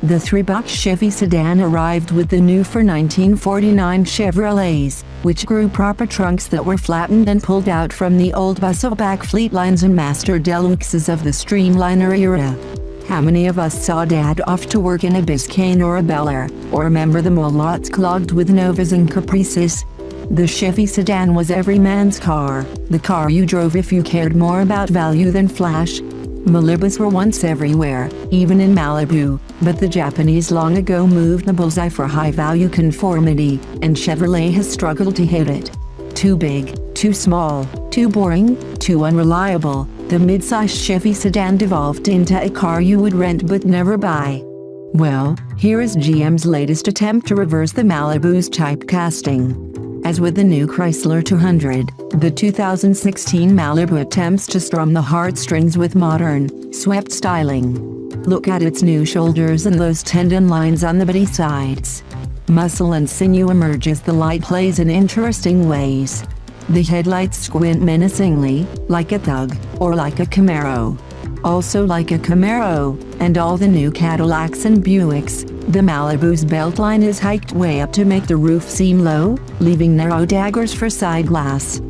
The three-box Chevy sedan arrived with the new for 1949 Chevrolets, which grew proper trunks that were flattened and pulled out from the old Busselback Fleetlines and Master Deluxes of the Streamliner era. How many of us saw Dad off to work in a Biscayne or a Bel Air, or remember the mall lots clogged with Novas and Caprices? The Chevy sedan was every man's car, the car you drove if you cared more about value than flash. Malibus were once everywhere, even in Malibu, but the Japanese long ago moved the bullseye for high-value conformity, and Chevrolet has struggled to hit it. Too big, too small, too boring, too unreliable, the mid-sized Chevy sedan devolved into a car you would rent but never buy. Well, here is GM's latest attempt to reverse the Malibu's typecasting. As with the new Chrysler 200, the 2016 Malibu attempts to strum the heartstrings with modern, swept styling. Look at its new shoulders and those tendon lines on the body sides. Muscle and sinew emerge as the light plays in interesting ways. The headlights squint menacingly, like a Thug, or like a Camaro. Also like a Camaro, and all the new Cadillacs and Buicks, the Malibu's beltline is hiked way up to make the roof seem low, leaving narrow daggers for side glass.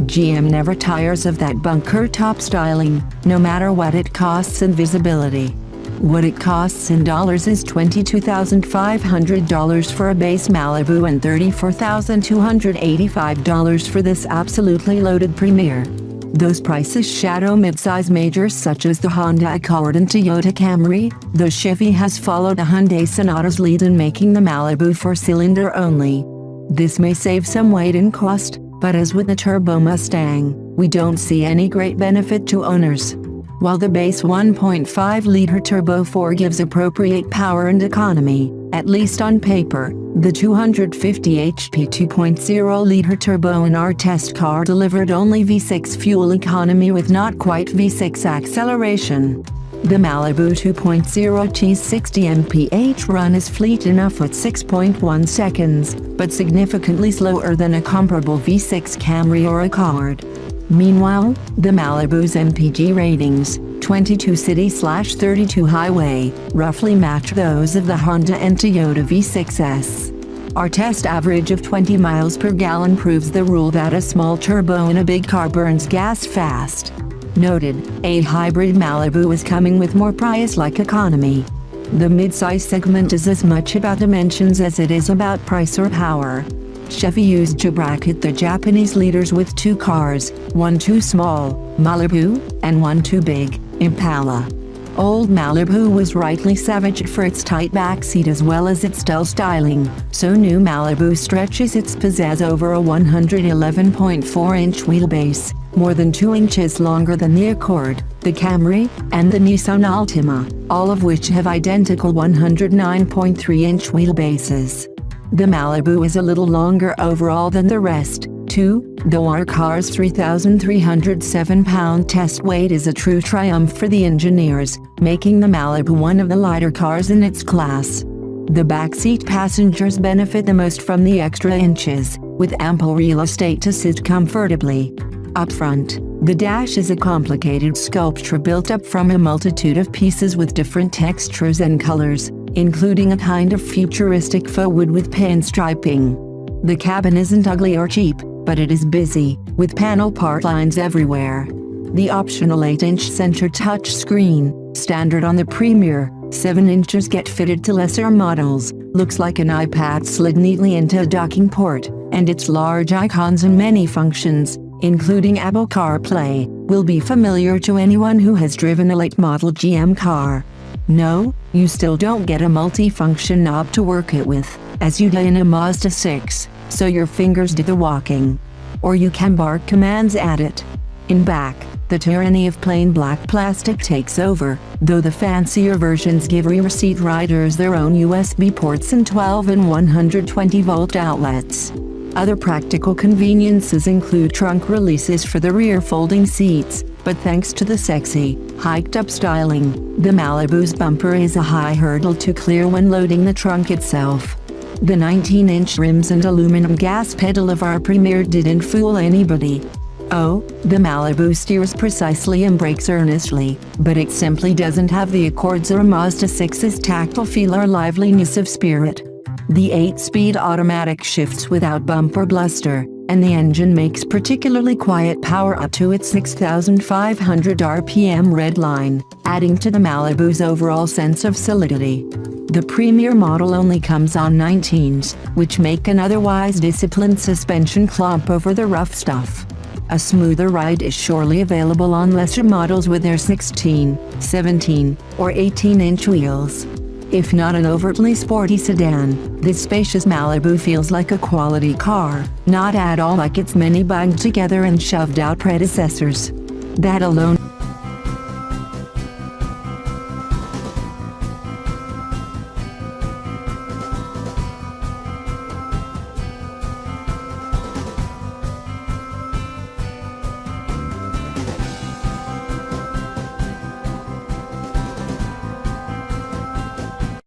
GM never tires of that bunker top styling, no matter what it costs in visibility. What it costs in dollars is $22,500 for a base Malibu and $34,285 for this absolutely loaded Premier. Those prices shadow midsize majors such as the Honda Accord and Toyota Camry, though Chevy has followed a Hyundai Sonata's lead in making the Malibu four-cylinder only. This may save some weight and cost, but as with the Turbo Mustang, we don't see any great benefit to owners. While the base 1.5-liter Turbo 4 gives appropriate power and economy, at least on paper, the 250 HP 2.0-liter turbo in our test car delivered only V6 fuel economy with not quite V6 acceleration. The Malibu 2.0T's 60 mph run is fleet enough at 6.1 seconds, but significantly slower than a comparable V6 Camry or Accord. Meanwhile, the Malibu's MPG ratings, 22 city/32 highway, roughly match those of the Honda and Toyota V6s. Our test average of 20 miles per gallon proves the rule that a small turbo in a big car burns gas fast. Noted, a hybrid Malibu is coming with more price-like economy. The midsize segment is as much about dimensions as it is about price or power. Chevy used to bracket the Japanese leaders with two cars, one too small, Malibu, and one too big, Impala. Old Malibu was rightly savaged for its tight backseat as well as its dull styling, so new Malibu stretches its pizzazz over a 111.4-inch wheelbase, more than 2 inches longer than the Accord, the Camry, and the Nissan Altima, all of which have identical 109.3-inch wheelbases. The Malibu is a little longer overall than the rest, too, though our car's 3,307-pound test weight is a true triumph for the engineers, making the Malibu one of the lighter cars in its class. The backseat passengers benefit the most from the extra inches, with ample real estate to sit comfortably. Up front, the dash is a complicated sculpture built up from a multitude of pieces with different textures and colors, including a kind of futuristic faux wood with pinstriping. The cabin isn't ugly or cheap, but it is busy, with panel part lines everywhere. The optional 8-inch center touch screen, standard on the Premier, 7 inches get fitted to lesser models, looks like an iPad slid neatly into a docking port, and its large icons and many functions, including Apple CarPlay, will be familiar to anyone who has driven a late-model GM car. No, you still don't get a multi-function knob to work it with, as you do in a Mazda 6, so your fingers do the walking. Or you can bark commands at it. In back, the tyranny of plain black plastic takes over, though the fancier versions give rear seat riders their own USB ports and 12 and 120-volt outlets. Other practical conveniences include trunk releases for the rear folding seats, but thanks to the sexy, hiked-up styling, the Malibu's bumper is a high hurdle to clear when loading the trunk itself. The 19-inch rims and aluminum gas pedal of our Premier didn't fool anybody. Oh, the Malibu steers precisely and brakes earnestly, but it simply doesn't have the Accord's or Mazda 6's tactile feel or liveliness of spirit. The 8-speed automatic shifts without bump or bluster, and the engine makes particularly quiet power up to its 6,500 RPM red line, adding to the Malibu's overall sense of solidity. The Premier model only comes on 19s, which make an otherwise disciplined suspension clomp over the rough stuff. A smoother ride is surely available on lesser models with their 16, 17, or 18-inch wheels. If not an overtly sporty sedan, this spacious Malibu feels like a quality car, not at all like its many banged together and shoved out predecessors. That alone